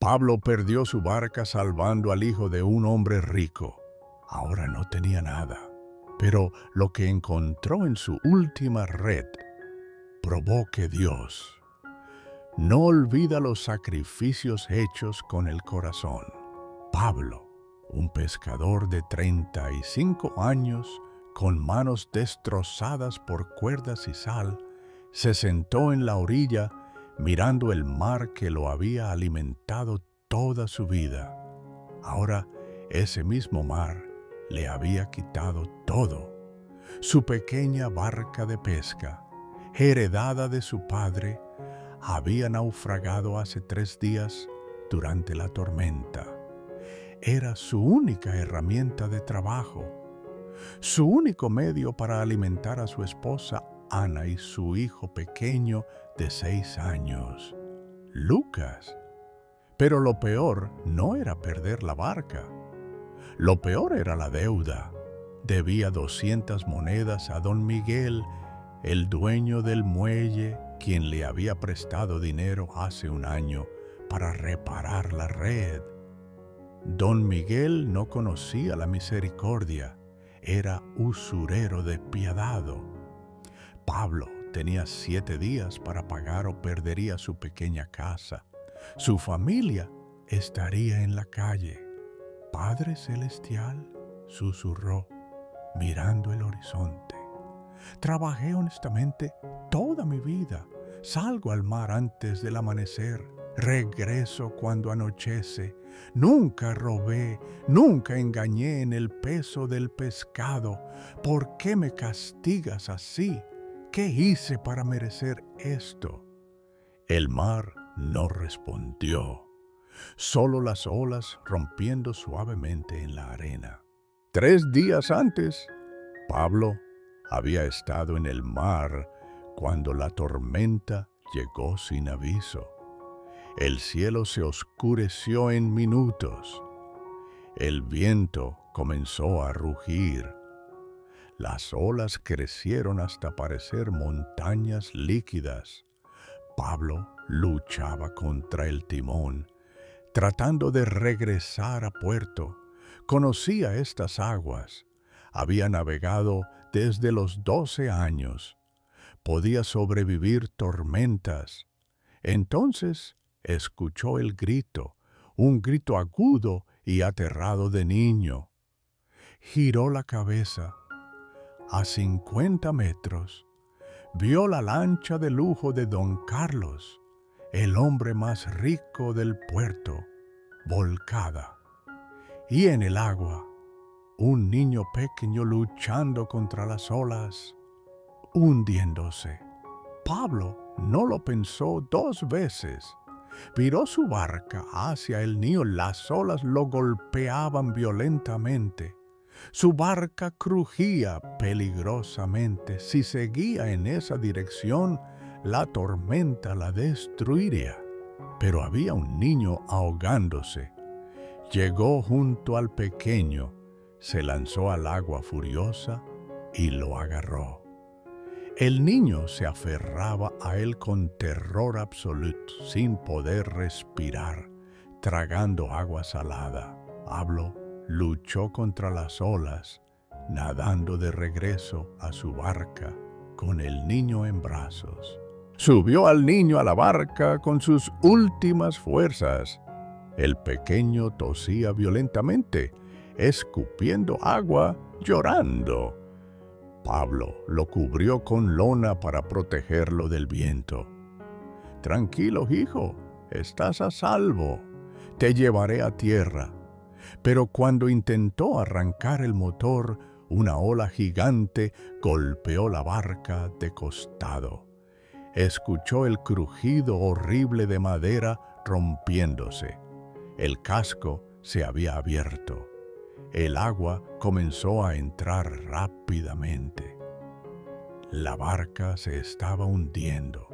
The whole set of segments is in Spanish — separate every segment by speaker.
Speaker 1: Pablo perdió su barca salvando al hijo de un hombre rico. Ahora no tenía nada, pero lo que encontró en su última red probó que Dios no olvida los sacrificios hechos con el corazón. Pablo, un pescador de 35 años, con manos destrozadas por cuerdas y sal, se sentó en la orilla mirando el mar que lo había alimentado toda su vida. Ahora ese mismo mar le había quitado todo. Su pequeña barca de pesca, heredada de su padre, había naufragado hace 3 días durante la tormenta. Era su única herramienta de trabajo, su único medio para alimentar a su esposa Ana y su hijo pequeño de 6 años, Lucas. Pero lo peor no era perder la barca. Lo peor era la deuda. Debía 200 monedas a don Miguel, el dueño del muelle, quien le había prestado dinero hace 1 año para reparar la red. Don Miguel no conocía la misericordia, era usurero despiadado. Pablo tenía 7 días para pagar o perdería su pequeña casa. Su familia estaría en la calle. Padre Celestial, susurró, mirando el horizonte. Trabajé honestamente toda mi vida. Salgo al mar antes del amanecer. Regreso cuando anochece. Nunca robé, nunca engañé en el peso del pescado. ¿Por qué me castigas así? ¿Qué hice para merecer esto? El mar no respondió, solo las olas rompiendo suavemente en la arena. 3 días antes, Pablo había estado en el mar cuando la tormenta llegó sin aviso. El cielo se oscureció en minutos. El viento comenzó a rugir. Las olas crecieron hasta parecer montañas líquidas. Pablo luchaba contra el timón, tratando de regresar a puerto. Conocía estas aguas. Había navegado desde los 12 años. Podía sobrevivir tormentas. Entonces escuchó el grito, un grito agudo y aterrado de niño. Giró la cabeza. A 50 metros, vio la lancha de lujo de don Carlos, el hombre más rico del puerto, volcada. Y en el agua, un niño pequeño luchando contra las olas, hundiéndose. Pablo no lo pensó 2 veces. Viró su barca hacia el niño. Las olas lo golpeaban violentamente. Su barca crujía peligrosamente. Si seguía en esa dirección, la tormenta la destruiría. Pero había un niño ahogándose. Llegó junto al pequeño, se lanzó al agua furiosa y lo agarró. El niño se aferraba a él con terror absoluto, sin poder respirar, tragando agua salada. Pablo luchó contra las olas, nadando de regreso a su barca con el niño en brazos. Subió al niño a la barca con sus últimas fuerzas. El pequeño tosía violentamente, escupiendo agua, llorando. Pablo lo cubrió con lona para protegerlo del viento. «Tranquilo, hijo, estás a salvo. Te llevaré a tierra». Pero cuando intentó arrancar el motor, una ola gigante golpeó la barca de costado. Escuchó el crujido horrible de madera rompiéndose. El casco se había abierto. El agua comenzó a entrar rápidamente. La barca se estaba hundiendo.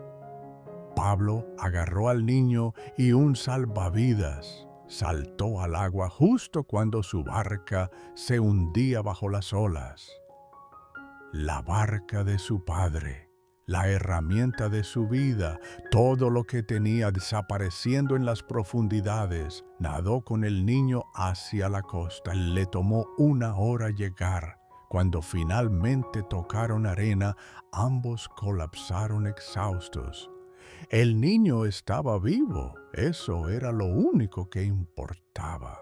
Speaker 1: Pablo agarró al niño y un salvavidas saltó al agua justo cuando su barca se hundía bajo las olas. La barca de su padre la herramienta de su vida, todo lo que tenía desapareciendo en las profundidades. Nadó con el niño hacia la costa. Le tomó 1 hora llegar. Cuando finalmente tocaron arena, ambos colapsaron exhaustos. El niño estaba vivo. Eso era lo único que importaba.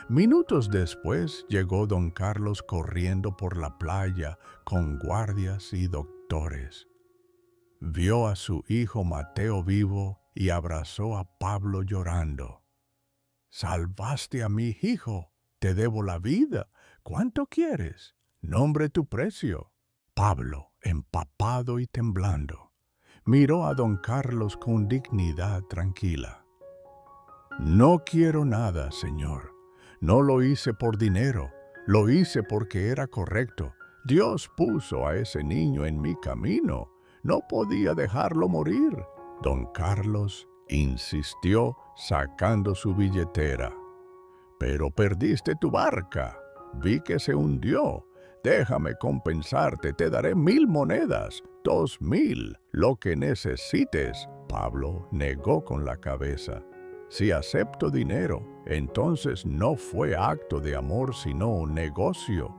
Speaker 1: Minutos después llegó don Carlos corriendo por la playa con guardias y doctores. Vio a su hijo Mateo vivo y abrazó a Pablo llorando. «Salvaste a mi hijo, te debo la vida. ¿Cuánto quieres? Nombre tu precio». Pablo, empapado y temblando, miró a don Carlos con dignidad tranquila. «No quiero nada, señor. No lo hice por dinero, lo hice porque era correcto. Dios puso a ese niño en mi camino. No podía dejarlo morir». Don Carlos insistió sacando su billetera. «Pero perdiste tu barca. Vi que se hundió. Déjame compensarte, te daré 1000 monedas, 2000, lo que necesites». Pablo negó con la cabeza. «Si acepto dinero, entonces no fue acto de amor sino un negocio.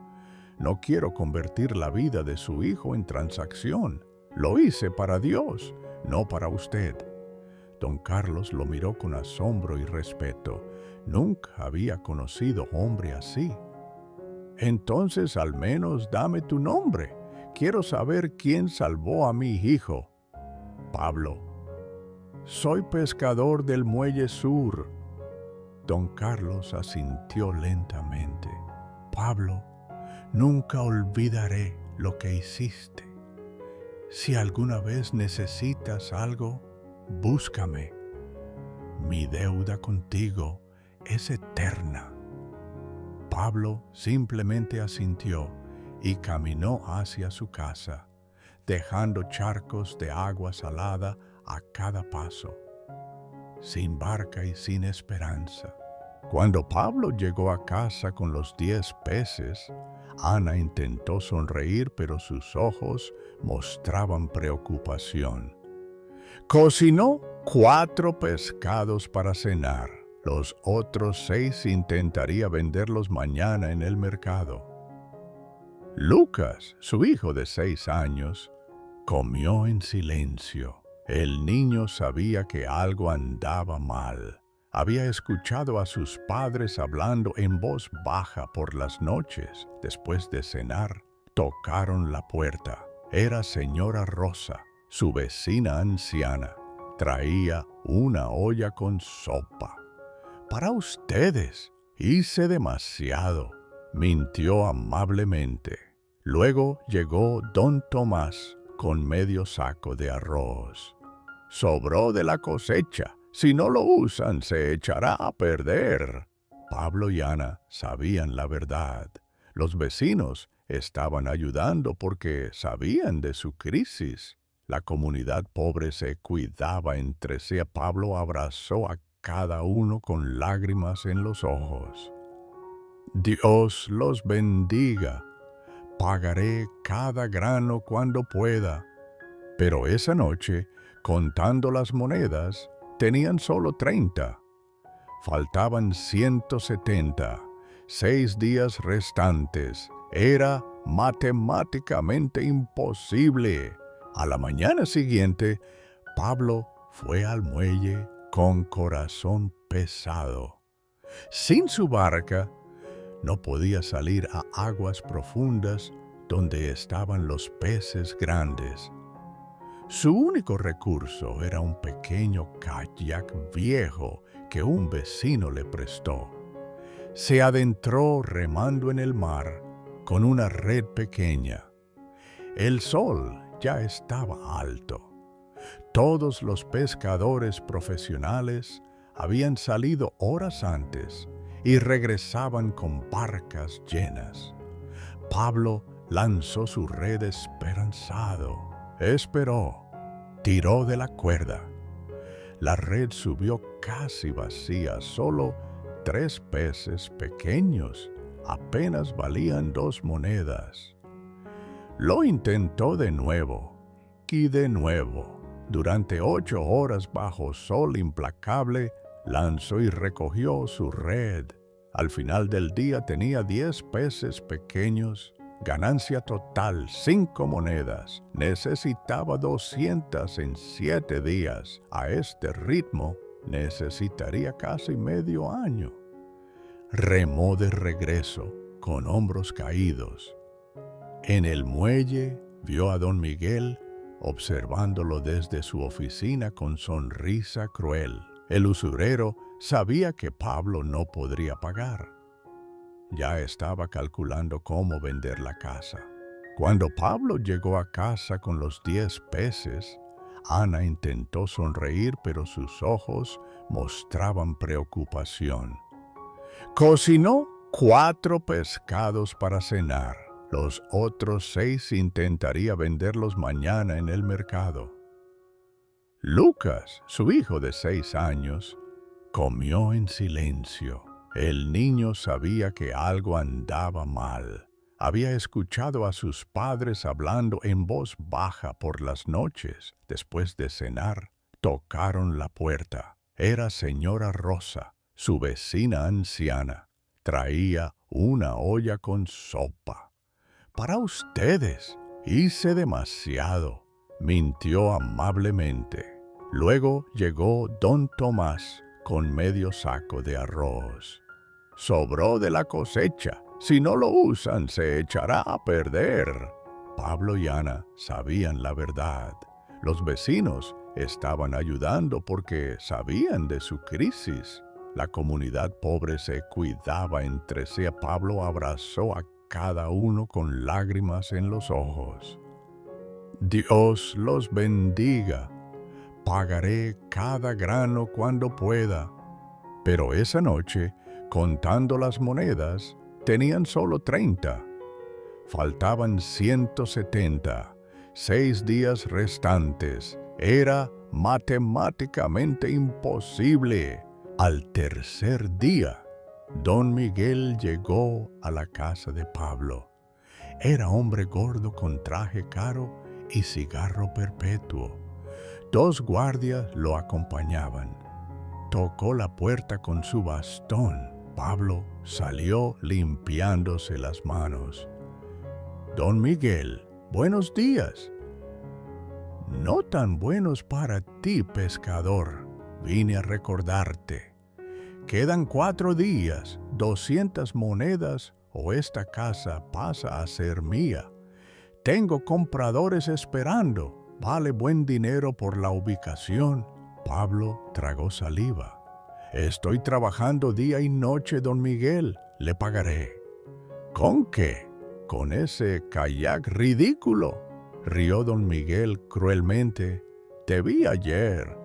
Speaker 1: No quiero convertir la vida de su hijo en transacción. Lo hice para Dios, no para usted». Don Carlos lo miró con asombro y respeto. Nunca había conocido hombre así. «Entonces al menos dame tu nombre. Quiero saber quién salvó a mi hijo». «Pablo. Soy pescador del Muelle Sur». Don Carlos asintió lentamente. «Pablo, nunca olvidaré lo que hiciste. Si alguna vez necesitas algo, búscame. Mi deuda contigo es eterna». Pablo simplemente asintió y caminó hacia su casa, dejando charcos de agua salada a cada paso, sin barca y sin esperanza. Cuando Pablo llegó a casa con los 10 peces, Ana intentó sonreír, pero sus ojos mostraban preocupación. Cocinó 4 pescados para cenar. Los otros 6 intentaría venderlos mañana en el mercado. Lucas, su hijo de 6 años, comió en silencio. El niño sabía que algo andaba mal. Había escuchado a sus padres hablando en voz baja por las noches. Después de cenar, tocaron la puerta. Era señora Rosa, su vecina anciana. Traía una olla con sopa. «Para ustedes. Hice demasiado», mintió amablemente. Luego llegó don Tomás con medio saco de arroz. «Sobró de la cosecha. Si no lo usan, se echará a perder». Pablo y Ana sabían la verdad. Los vecinos estaban ayudando porque sabían de su crisis. La comunidad pobre se cuidaba entre sí. Pablo abrazó a cada uno con lágrimas en los ojos. «Dios los bendiga. Pagaré cada grano cuando pueda». Pero esa noche, contando las monedas, tenían solo 30. Faltaban 170. 6 días restantes. Era matemáticamente imposible. A la mañana siguiente, Pablo fue al muelle con corazón pesado. Sin su barca, no podía salir a aguas profundas donde estaban los peces grandes. Su único recurso era un pequeño kayak viejo que un vecino le prestó. Se adentró remando en el mar con una red pequeña. El sol ya estaba alto. Todos los pescadores profesionales habían salido horas antes y regresaban con barcas llenas. Pablo lanzó su red esperanzado. Esperó. Tiró de la cuerda. La red subió casi vacía. Solo 3 peces pequeños. Apenas valían 2 monedas. Lo intentó de nuevo aquí de nuevo. Durante 8 horas bajo sol implacable, lanzó y recogió su red. Al final del día tenía 10 peces pequeños. Ganancia total, 5 monedas. Necesitaba 200 en 7 días. A este ritmo, necesitaría casi medio año. Remó de regreso, con hombros caídos. En el muelle vio a don Miguel observándolo desde su oficina con sonrisa cruel. El usurero sabía que Pablo no podría pagar. Ya estaba calculando cómo vender la casa. Cuando Pablo llegó a casa con los 10 peces, Ana intentó sonreír, pero sus ojos mostraban preocupación. Cocinó 4 pescados para cenar. Los otros 6 intentaría venderlos mañana en el mercado. Lucas, su hijo de 6 años, comió en silencio. El niño sabía que algo andaba mal. Había escuchado a sus padres hablando en voz baja por las noches. Después de cenar, tocaron la puerta. Era señora Rosa, su vecina anciana. Traía una olla con sopa. «Para ustedes, hice demasiado», mintió amablemente. Luego llegó don Tomás con medio saco de arroz. «Sobró de la cosecha. Si no lo usan, se echará a perder». Pablo y Ana sabían la verdad. Los vecinos estaban ayudando porque sabían de su crisis. La comunidad pobre se cuidaba entre sí. Pablo abrazó a cada uno con lágrimas en los ojos. «Dios los bendiga. Pagaré cada grano cuando pueda». Pero esa noche, contando las monedas, tenían solo 30. Faltaban 170. 6 días restantes. Era matemáticamente imposible. Al tercer día, don Miguel llegó a la casa de Pablo. Era hombre gordo con traje caro y cigarro perpetuo. 2 guardias lo acompañaban. Tocó la puerta con su bastón. Pablo salió limpiándose las manos. «Don Miguel, buenos días». «No tan buenos para ti, pescador. Vine a recordarte. Quedan 4 días, 200 monedas o esta casa pasa a ser mía. Tengo compradores esperando. Vale buen dinero por la ubicación». Pablo tragó saliva. «Estoy trabajando día y noche, don Miguel. Le pagaré». «¿Con qué? ¿Con ese kayak ridículo?», rió don Miguel cruelmente. «Te vi ayer.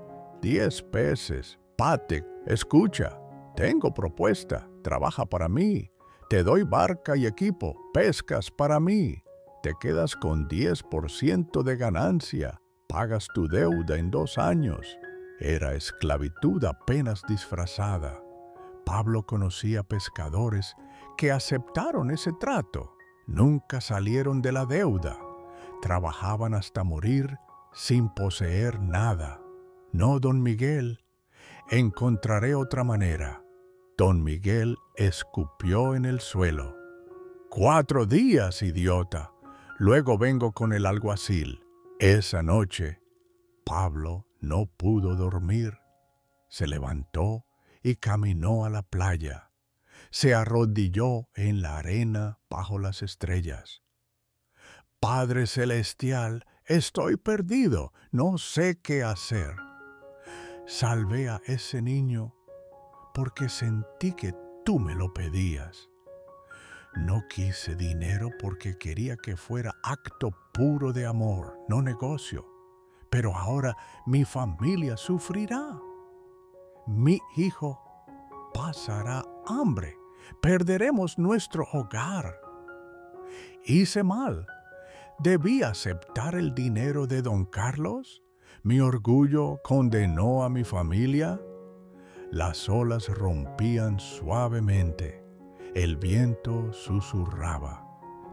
Speaker 1: 10 peces. Pate, escucha. Tengo propuesta. Trabaja para mí. Te doy barca y equipo. Pescas para mí. Te quedas con 10% de ganancia. Pagas tu deuda en 2 años. Era esclavitud apenas disfrazada. Pablo conocía pescadores que aceptaron ese trato. Nunca salieron de la deuda. Trabajaban hasta morir sin poseer nada. «No, don Miguel. Encontraré otra manera». Don Miguel escupió en el suelo. «4 días, idiota. Luego vengo con el alguacil». Esa noche, Pablo no pudo dormir. Se levantó y caminó a la playa. Se arrodilló en la arena bajo las estrellas. «Padre Celestial, estoy perdido. No sé qué hacer. Salvé a ese niño porque sentí que tú me lo pedías. No quise dinero porque quería que fuera acto puro de amor, no negocio. Pero ahora mi familia sufrirá. Mi hijo pasará hambre. Perderemos nuestro hogar. Hice mal. ¿Debí aceptar el dinero de don Carlos? ¿Mi orgullo condenó a mi familia?» Las olas rompían suavemente. El viento susurraba.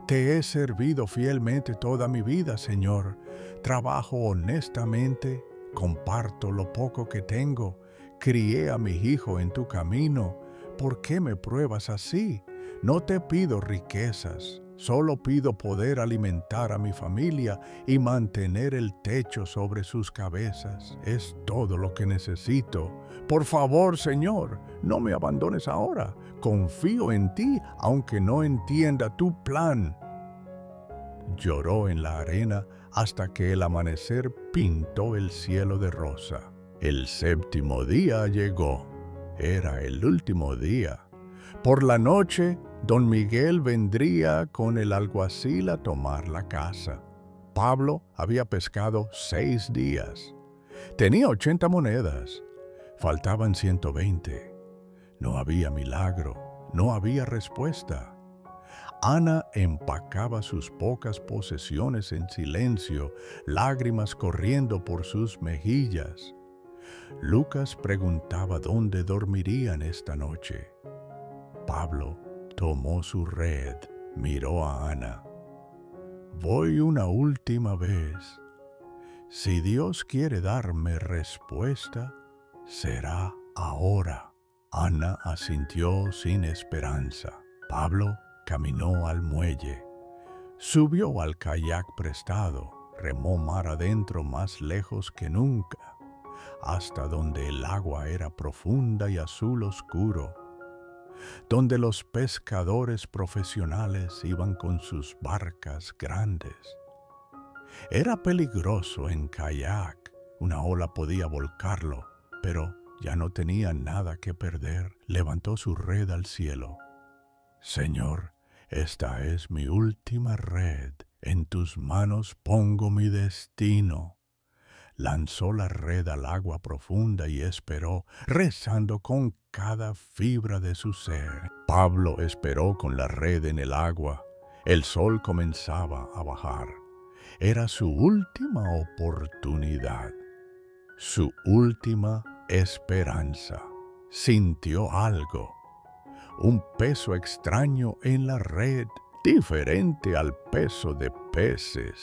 Speaker 1: Te he servido fielmente toda mi vida, Señor. Trabajo honestamente, comparto lo poco que tengo. Crié a mi hijo en tu camino. ¿Por qué me pruebas así? No te pido riquezas, solo pido poder alimentar a mi familia y mantener el techo sobre sus cabezas. Es todo lo que necesito. Por favor, Señor, no me abandones ahora. Confío en ti, aunque no entienda tu plan. Lloró en la arena hasta que el amanecer pintó el cielo de rosa. El séptimo día llegó. Era el último día. Por la noche, don Miguel vendría con el alguacil a tomar la casa. Pablo había pescado 6 días. Tenía 80 monedas. Faltaban 120. No había milagro, no había respuesta. Ana empacaba sus pocas posesiones en silencio, lágrimas corriendo por sus mejillas. Lucas preguntaba dónde dormirían esta noche. Pablo tomó su red, miró a Ana. Voy una última vez. Si Dios quiere darme respuesta, será ahora. Ana asintió sin esperanza. Pablo caminó al muelle. Subió al kayak prestado, remó mar adentro más lejos que nunca, hasta donde el agua era profunda y azul oscuro, donde los pescadores profesionales iban con sus barcas grandes. Era peligroso en kayak, una ola podía volcarlo, pero ya no tenía nada que perder. Levantó su red al cielo. Señor, esta es mi última red. En tus manos pongo mi destino. Lanzó la red al agua profunda y esperó, rezando con cada fibra de su ser. Pablo esperó con la red en el agua. El sol comenzaba a bajar. Era su última oportunidad, su última esperanza. Sintió algo, un peso extraño en la red, diferente al peso de peces,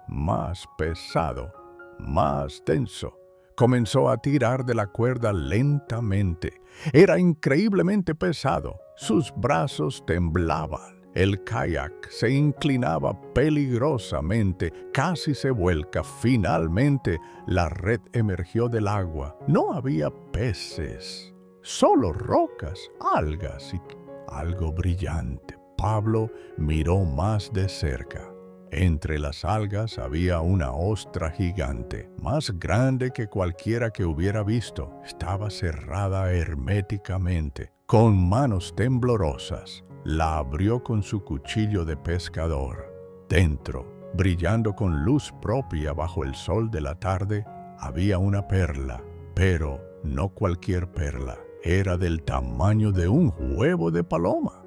Speaker 1: más pesado, más denso. Comenzó a tirar de la cuerda lentamente. Era increíblemente pesado. Sus brazos temblaban. El kayak se inclinaba peligrosamente, casi se vuelca. Finalmente, la red emergió del agua. No había peces, solo rocas, algas y algo brillante. Pablo miró más de cerca. Entre las algas había una ostra gigante, más grande que cualquiera que hubiera visto. Estaba cerrada herméticamente, con manos temblorosas. La abrió con su cuchillo de pescador. Dentro, brillando con luz propia bajo el sol de la tarde, había una perla, pero no cualquier perla. Era del tamaño de un huevo de paloma,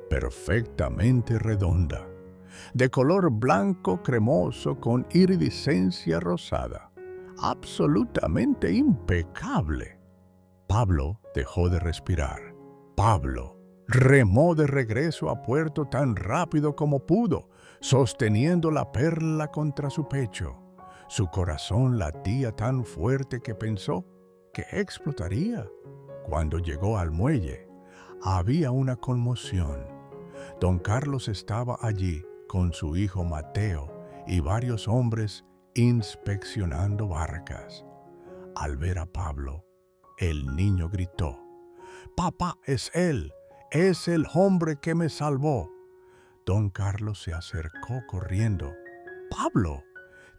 Speaker 1: perfectamente redonda, de color blanco cremoso con iridiscencia rosada, absolutamente impecable. Pablo dejó de respirar. Pablo remó de regreso a puerto tan rápido como pudo, sosteniendo la perla contra su pecho. Su corazón latía tan fuerte que pensó que explotaría. Cuando llegó al muelle, había una conmoción. Don Carlos estaba allí con su hijo Mateo y varios hombres inspeccionando barcas. Al ver a Pablo, el niño gritó: «¡Papá, es él! ¡Es el hombre que me salvó!». Don Carlos se acercó corriendo. «Pablo,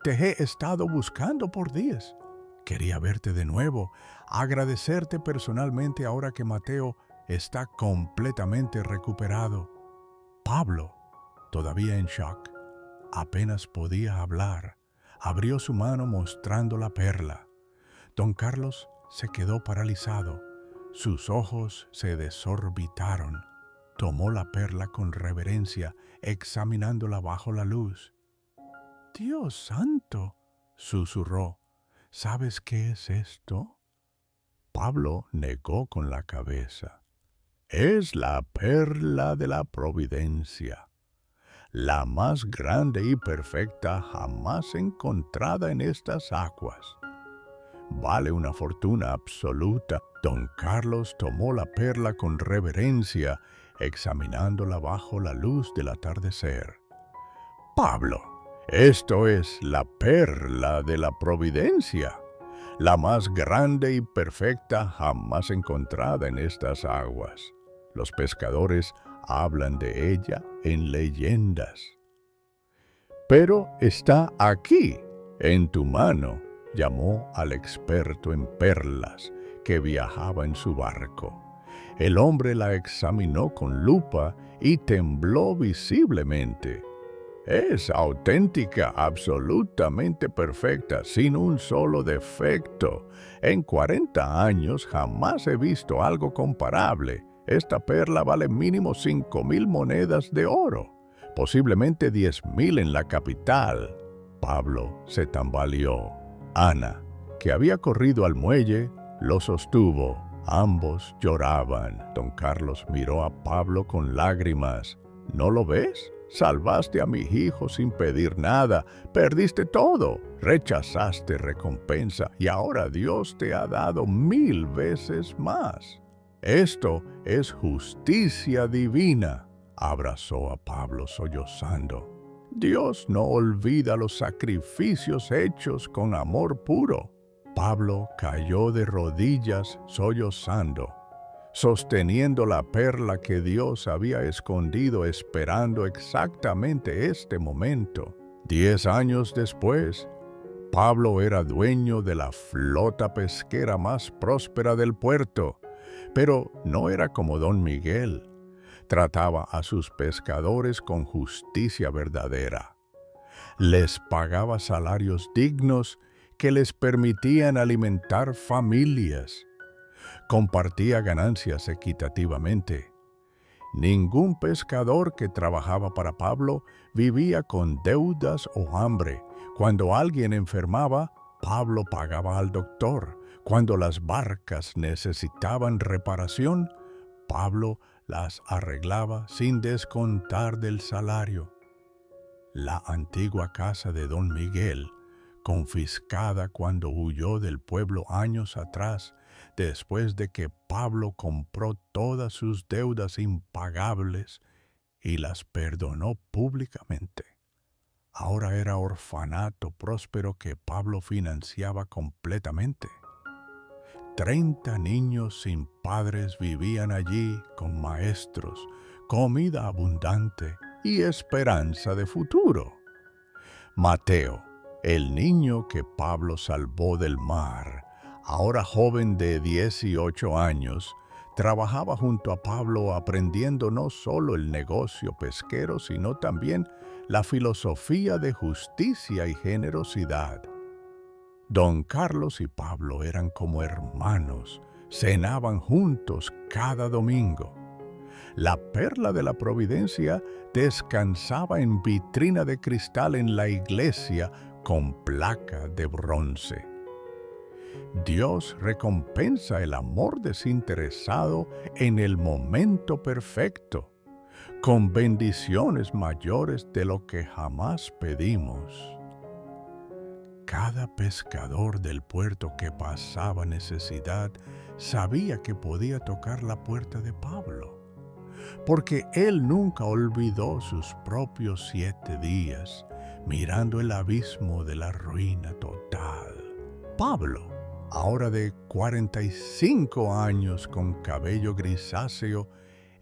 Speaker 1: te he estado buscando por días. Quería verte de nuevo, agradecerte personalmente ahora que Mateo está completamente recuperado». Pablo, todavía en shock, apenas podía hablar. Abrió su mano mostrando la perla. Don Carlos se quedó paralizado. Sus ojos se desorbitaron. Tomó la perla con reverencia, examinándola bajo la luz. «Dios santo», susurró, «¿sabes qué es esto?». Pablo negó con la cabeza. «Es la perla de la providencia. la más grande y perfecta jamás encontrada en estas aguas. Vale una fortuna absoluta. Don Carlos tomó la perla con reverencia, examinándola bajo la luz del atardecer. Pablo, esto es la perla de la providencia, la más grande y perfecta jamás encontrada en estas aguas. Los pescadores hablan de ella en leyendas. Pero está aquí, en tu mano, llamó al experto en perlas que viajaba en su barco. El hombre la examinó con lupa y tembló visiblemente. Es auténtica, absolutamente perfecta, sin un solo defecto. En 40 años jamás he visto algo comparable. Esta perla vale mínimo 5,000 monedas de oro, posiblemente 10,000 en la capital. Pablo se tambaleó. Ana, que había corrido al muelle, lo sostuvo. Ambos lloraban. Don Carlos miró a Pablo con lágrimas. ¿No lo ves? Salvaste a mi hijo sin pedir nada. Perdiste todo. Rechazaste recompensa y ahora Dios te ha dado 1000 veces más. Esto es justicia divina. Abrazó a Pablo sollozando. Dios no olvida los sacrificios hechos con amor puro. Pablo cayó de rodillas sollozando, sosteniendo la perla que Dios había escondido esperando exactamente este momento. 10 años después, Pablo era dueño de la flota pesquera más próspera del puerto, pero no era como Don Miguel. Trataba a sus pescadores con justicia verdadera. Les pagaba salarios dignos que les permitían alimentar familias. Compartía ganancias equitativamente. Ningún pescador que trabajaba para Pablo vivía con deudas o hambre. Cuando alguien enfermaba, Pablo pagaba al doctor. Cuando las barcas necesitaban reparación, Pablo las arreglaba sin descontar del salario. La antigua casa de Don Miguel, confiscada cuando huyó del pueblo años atrás, después de que Pablo compró todas sus deudas impagables y las perdonó públicamente. Ahora era orfanato próspero que Pablo financiaba completamente. 30 niños sin padres vivían allí con maestros, comida abundante y esperanza de futuro. Mateo, el niño que Pablo salvó del mar, ahora joven de 18 años, trabajaba junto a Pablo aprendiendo no solo el negocio pesquero, sino también la filosofía de justicia y generosidad. Don Carlos y Pablo eran como hermanos, cenaban juntos cada domingo. La perla de la providencia descansaba en vitrina de cristal en la iglesia con placa de bronce. Dios recompensa el amor desinteresado en el momento perfecto, con bendiciones mayores de lo que jamás pedimos. Cada pescador del puerto que pasaba necesidad sabía que podía tocar la puerta de Pablo, porque él nunca olvidó sus propios 7 días, mirando el abismo de la ruina total. Pablo, ahora de 45 años con cabello grisáceo,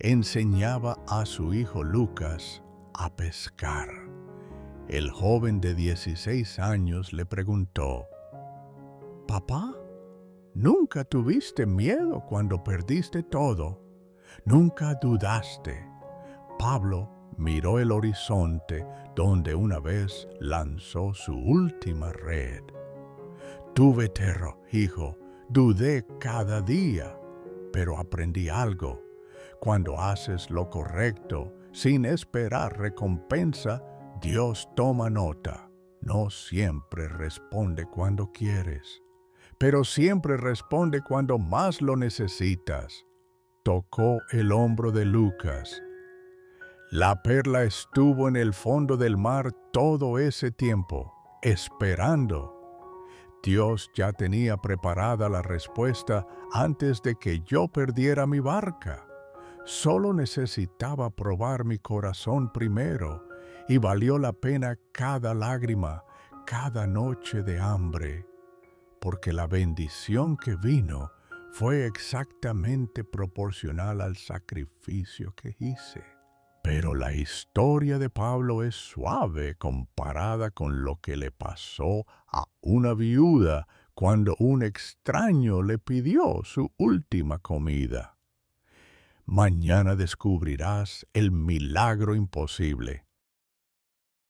Speaker 1: enseñaba a su hijo Lucas a pescar. El joven de 16 años le preguntó: «Papá, ¿nunca tuviste miedo cuando perdiste todo? ¿Nunca dudaste?» Pablo miró el horizonte donde una vez lanzó su última red. «Tuve terror, hijo, dudé cada día, pero aprendí algo. Cuando haces lo correcto, sin esperar recompensa, Dios toma nota. No siempre responde cuando quieres, pero siempre responde cuando más lo necesitas». Tocó el hombro de Lucas. La perla estuvo en el fondo del mar todo ese tiempo, esperando. Dios ya tenía preparada la respuesta antes de que yo perdiera mi barca. Solo necesitaba probar mi corazón primero, y valió la pena cada lágrima, cada noche de hambre, porque la bendición que vino fue exactamente proporcional al sacrificio que hice. Pero la historia de Pablo es suave comparada con lo que le pasó a una viuda cuando un extraño le pidió su última comida. Mañana descubrirás el milagro imposible.